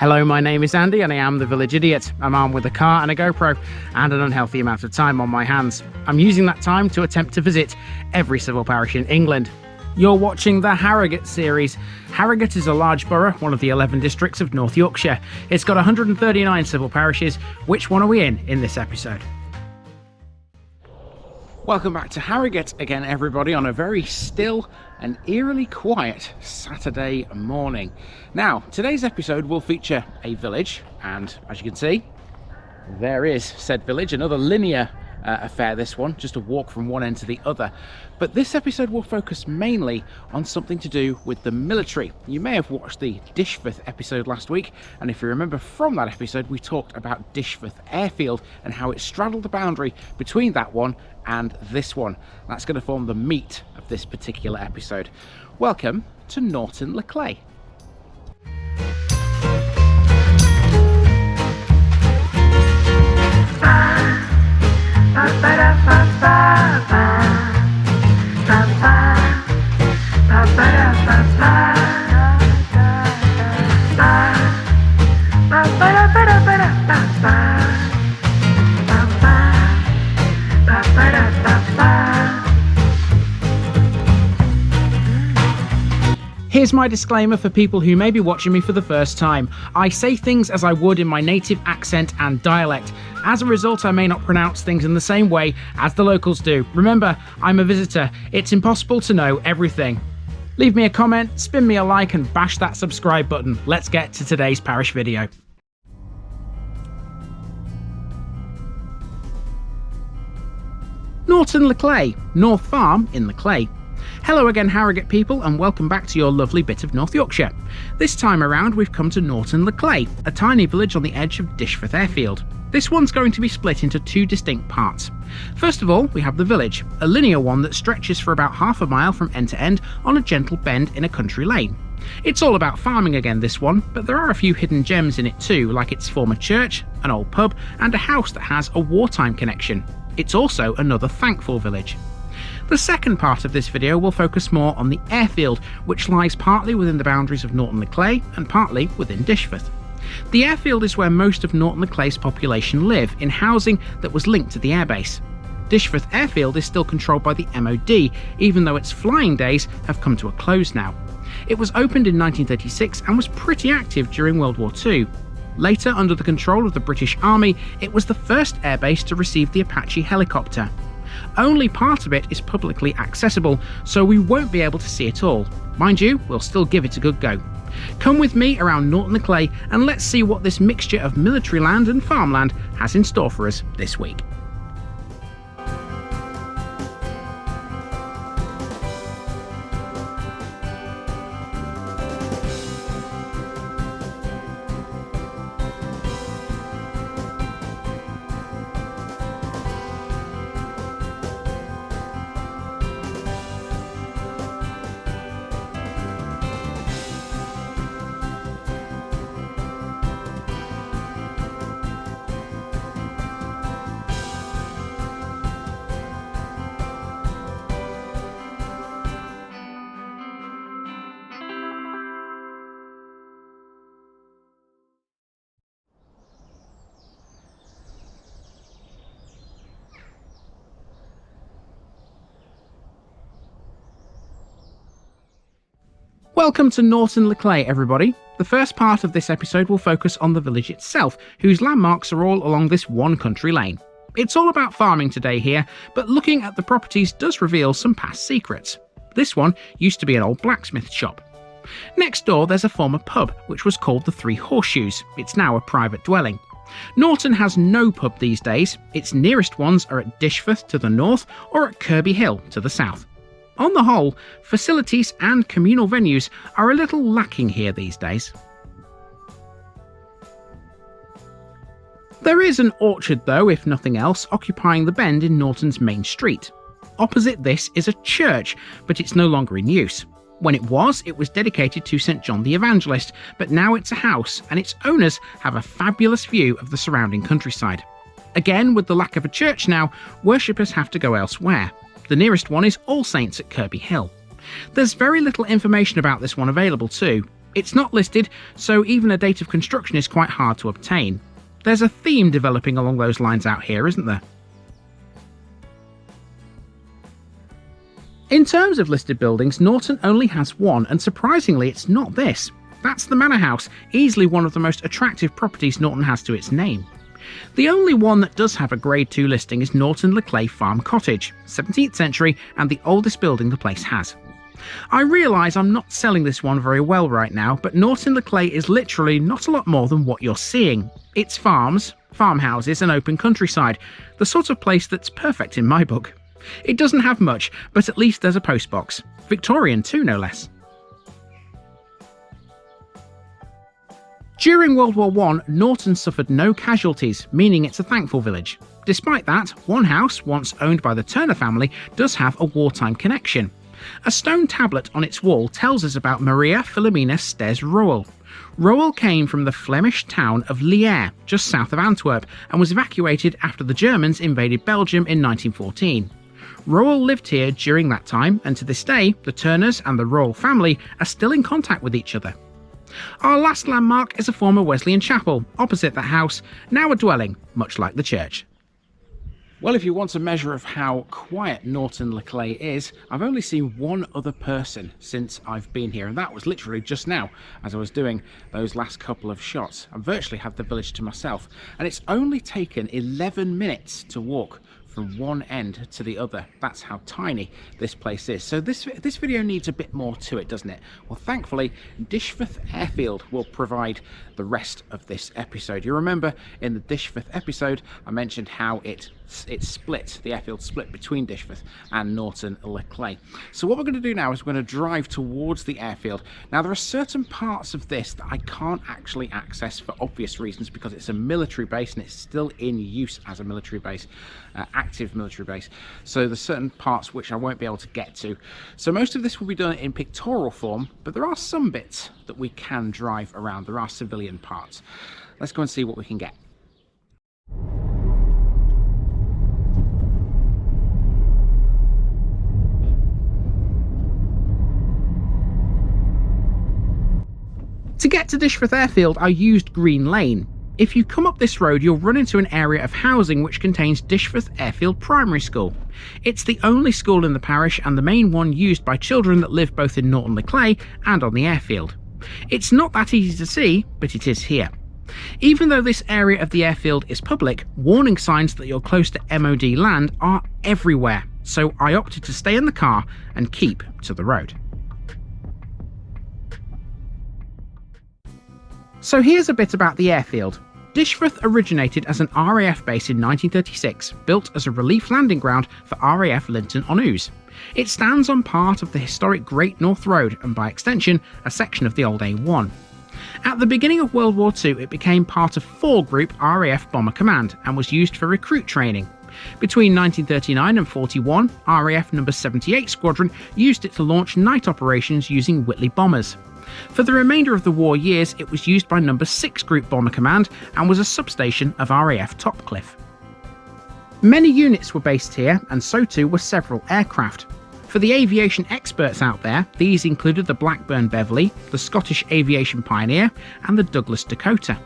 Hello, my name is Andy and I am the Village Idiot. I'm armed with a car and a GoPro and an unhealthy amount of time on my hands. I'm using that time to attempt to visit every civil parish in England. You're watching the Harrogate series. Harrogate is a large borough, one of the 11 districts of North Yorkshire. It's got 139 civil parishes. Which one are we in this episode? Welcome back to Harrogate again, everybody, on a very still and eerily quiet Saturday morning. Now, today's episode will feature a village, and as you can see, there is said village, another linear affair this one, just a walk from one end to the other. But this episode will focus mainly on something to do with the military. You may have watched the Dishforth episode last week, and if you remember from that episode, we talked about Dishforth Airfield and how it straddled the boundary between that one and this one. That's going to form the meat of this particular episode. Welcome to Norton le Clay. Here's my disclaimer for people who may be watching me for the first time. I say things as I would in my native accent and dialect. As a result, I may not pronounce things in the same way as the locals do. Remember, I'm a visitor. It's impossible to know everything. Leave me a comment, spin me a like, and bash that subscribe button. Let's get to today's parish video. Norton le Clay, North Farm in the Clay. Hello again, Harrogate people, and welcome back to your lovely bit of North Yorkshire. This time around we've come to Norton le Clay, a tiny village on the edge of Dishforth Airfield. This one's going to be split into two distinct parts. First of all, we have the village, a linear one that stretches for about half a mile from end to end on a gentle bend in a country lane. It's all about farming again, this one, but there are a few hidden gems in it too, like its former church, an old pub, and a house that has a wartime connection. It's also another thankful village. The second part of this video will focus more on the airfield, which lies partly within the boundaries of Norton le Clay and partly within Dishforth. The airfield is where most of Norton le Clay's population live, in housing that was linked to the airbase. Dishforth Airfield is still controlled by the MOD, even though its flying days have come to a close now. It was opened in 1936 and was pretty active during World War II. Later, under the control of the British Army, it was the first airbase to receive the Apache helicopter. Only part of it is publicly accessible, so we won't be able to see it all. Mind you, we'll still give it a good go. Come with me around Norton le Clay and let's see what this mixture of military land and farmland has in store for us this week. Welcome to Norton le Clay, everybody. The first part of this episode will focus on the village itself, whose landmarks are all along this one country lane. It's all about farming today here, but looking at the properties does reveal some past secrets. This one used to be an old blacksmith shop. Next door there's a former pub, which was called the Three Horseshoes. It's now a private dwelling. Norton has no pub these days. Its nearest ones are at Dishforth to the north or at Kirby Hill to the south. On the whole, facilities and communal venues are a little lacking here these days. There is an orchard though, if nothing else, occupying the bend in Norton's main street. Opposite this is a church, but it's no longer in use. When it was dedicated to St John the Evangelist, but now it's a house and its owners have a fabulous view of the surrounding countryside. Again, with the lack of a church now, worshippers have to go elsewhere. The nearest one is All Saints at Kirby Hill. There's very little information about this one available too. It's not listed, so even a date of construction is quite hard to obtain. There's a theme developing along those lines out here, isn't there? In terms of listed buildings, Norton only has one, and surprisingly it's not this. That's the Manor House, easily one of the most attractive properties Norton has to its name. The only one that does have a Grade 2 listing is Norton le Clay Farm Cottage, 17th century and the oldest building the place has. I realise I'm not selling this one very well right now, but Norton le Clay is literally not a lot more than what you're seeing. It's farms, farmhouses and open countryside, the sort of place that's perfect in my book. It doesn't have much, but at least there's a postbox. Victorian too, no less. During World War I, Norton suffered no casualties, meaning it's a thankful village. Despite that, one house, once owned by the Turner family, does have a wartime connection. A stone tablet on its wall tells us about Maria Philomena Stes Rowell. Rowell came from the Flemish town of Lier, just south of Antwerp, and was evacuated after the Germans invaded Belgium in 1914. Rowell lived here during that time, and to this day, the Turners and the Rowell family are still in contact with each other. Our last landmark is a former Wesleyan chapel, opposite that house, now a dwelling, much like the church. Well, if you want a measure of how quiet Norton le Clay is, I've only seen one other person since I've been here, and that was literally just now as I was doing those last couple of shots. I virtually had the village to myself, and it's only taken 11 minutes to walk from one end to the other. That's how tiny this place is. So this video needs a bit more to it, doesn't it? Well, thankfully, Dishforth Airfield will provide the rest of this episode. You remember in the Dishforth episode, I mentioned how it split, the airfield split between Dishforth and Norton le Clay. So what we're going to do now is we're going to drive towards the airfield. Now, there are certain parts of this that I can't actually access for obvious reasons because it's a military base and it's still in use as a military base, active military base. So there's certain parts which I won't be able to get to. So most of this will be done in pictorial form, but there are some bits that we can drive around. There are civilian parts. Let's go and see what we can get. To get to Dishforth Airfield, I used Green Lane. If you come up this road, you'll run into an area of housing which contains Dishforth Airfield Primary School. It's the only school in the parish and the main one used by children that live both in Norton le Clay and on the airfield. It's not that easy to see, but it is here. Even though this area of the airfield is public, warning signs that you're close to MOD land are everywhere, so I opted to stay in the car and keep to the road. So here's a bit about the airfield. Dishforth originated as an RAF base in 1936, built as a relief landing ground for RAF Linton on Ouse. It stands on part of the historic Great North Road and by extension a section of the old A1. At the beginning of World War II it became part of 4 Group RAF Bomber Command and was used for recruit training. Between 1939 and 41, RAF No. 78 Squadron used it to launch night operations using Whitley bombers. For the remainder of the war years, it was used by No. 6 Group Bomber Command and was a substation of RAF Topcliffe. Many units were based here, and so too were several aircraft. For the aviation experts out there, these included the Blackburn Beverley, the Scottish Aviation Pioneer, and the Douglas Dakota.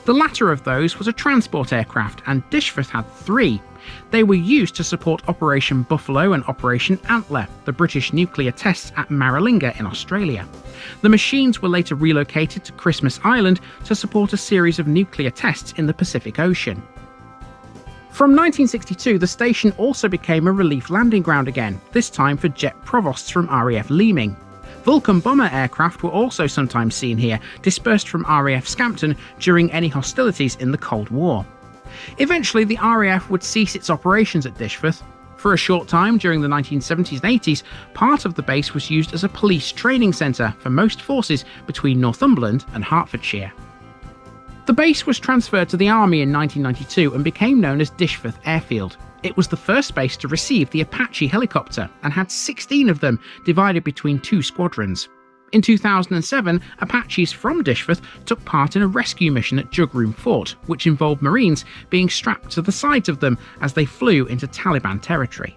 The latter of those was a transport aircraft, and Dishforth had 3. They were used to support Operation Buffalo and Operation Antler, the British nuclear tests at Maralinga in Australia. The machines were later relocated to Christmas Island to support a series of nuclear tests in the Pacific Ocean. From 1962, the station also became a relief landing ground again, this time for jet provosts from RAF Leeming. Vulcan bomber aircraft were also sometimes seen here, dispersed from RAF Scampton during any hostilities in the Cold War. Eventually, the RAF would cease its operations at Dishforth. For a short time during the 1970s and 80s, part of the base was used as a police training centre for most forces between Northumberland and Hertfordshire. The base was transferred to the Army in 1992 and became known as Dishforth Airfield. It was the first base to receive the Apache helicopter and had 16 of them divided between 2 squadrons. In 2007, Apaches from Dishforth took part in a rescue mission at Jugroom Fort, which involved Marines being strapped to the sides of them as they flew into Taliban territory.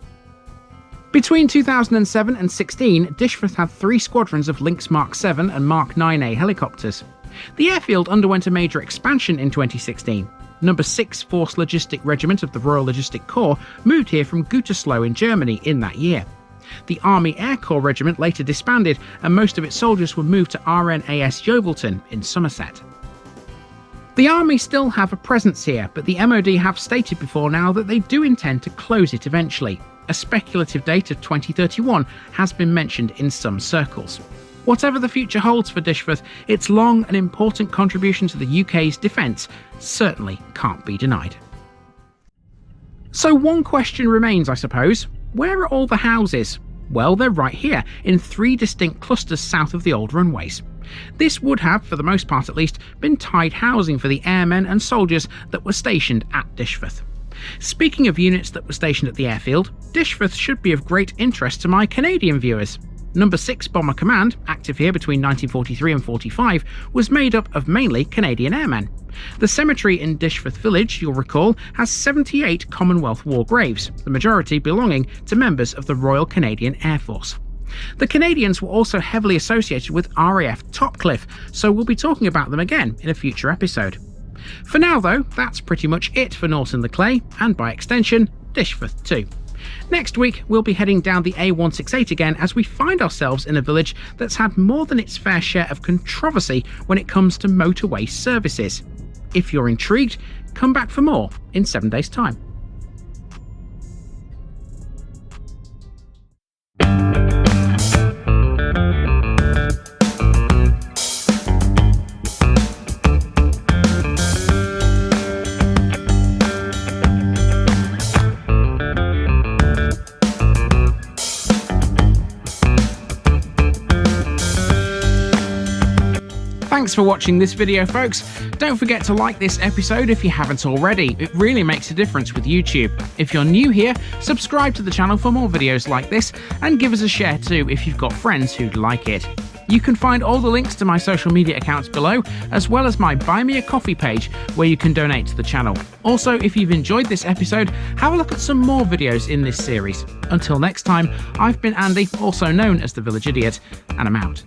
Between 2007 and 16, Dishforth had 3 squadrons of Lynx Mark 7 and Mark 9A helicopters. The airfield underwent a major expansion in 2016. No. 6 Force Logistic Regiment of the Royal Logistic Corps moved here from Gütersloh in Germany in that year. The Army Air Corps Regiment later disbanded, and most of its soldiers were moved to RNAS Yeovilton in Somerset. The Army still have a presence here, but the MOD have stated before now that they do intend to close it eventually. A speculative date of 2031 has been mentioned in some circles. Whatever the future holds for Dishforth, its long and important contribution to the UK's defence certainly can't be denied. So one question remains, I suppose. Where are all the houses? Well, they're right here, in 3 distinct clusters south of the old runways. This would have, for the most part at least, been tied housing for the airmen and soldiers that were stationed at Dishforth. Speaking of units that were stationed at the airfield, Dishforth should be of great interest to my Canadian viewers. No. 6 Bomber Command, active here between 1943 and 45, was made up of mainly Canadian airmen. The cemetery in Dishforth Village, you'll recall, has 78 Commonwealth War graves, the majority belonging to members of the Royal Canadian Air Force. The Canadians were also heavily associated with RAF Topcliffe, so we'll be talking about them again in a future episode. For now though, that's pretty much it for Norton le Clay, and by extension, Dishforth too. Next week, we'll be heading down the A168 again as we find ourselves in a village that's had more than its fair share of controversy when it comes to motorway services. If you're intrigued, come back for more in 7 days' time. Thanks for watching this video, folks. Don't forget to like this episode if you haven't already. It really makes a difference with YouTube. If you're new here, subscribe to the channel for more videos like this, and give us a share too if you've got friends who'd like it. You can find all the links to my social media accounts below, as well as my Buy Me a Coffee page where you can donate to the channel. Also, if you've enjoyed this episode, have a look at some more videos in this series. Until next time, I've been Andy, also known as the Village Idiot, and I'm out.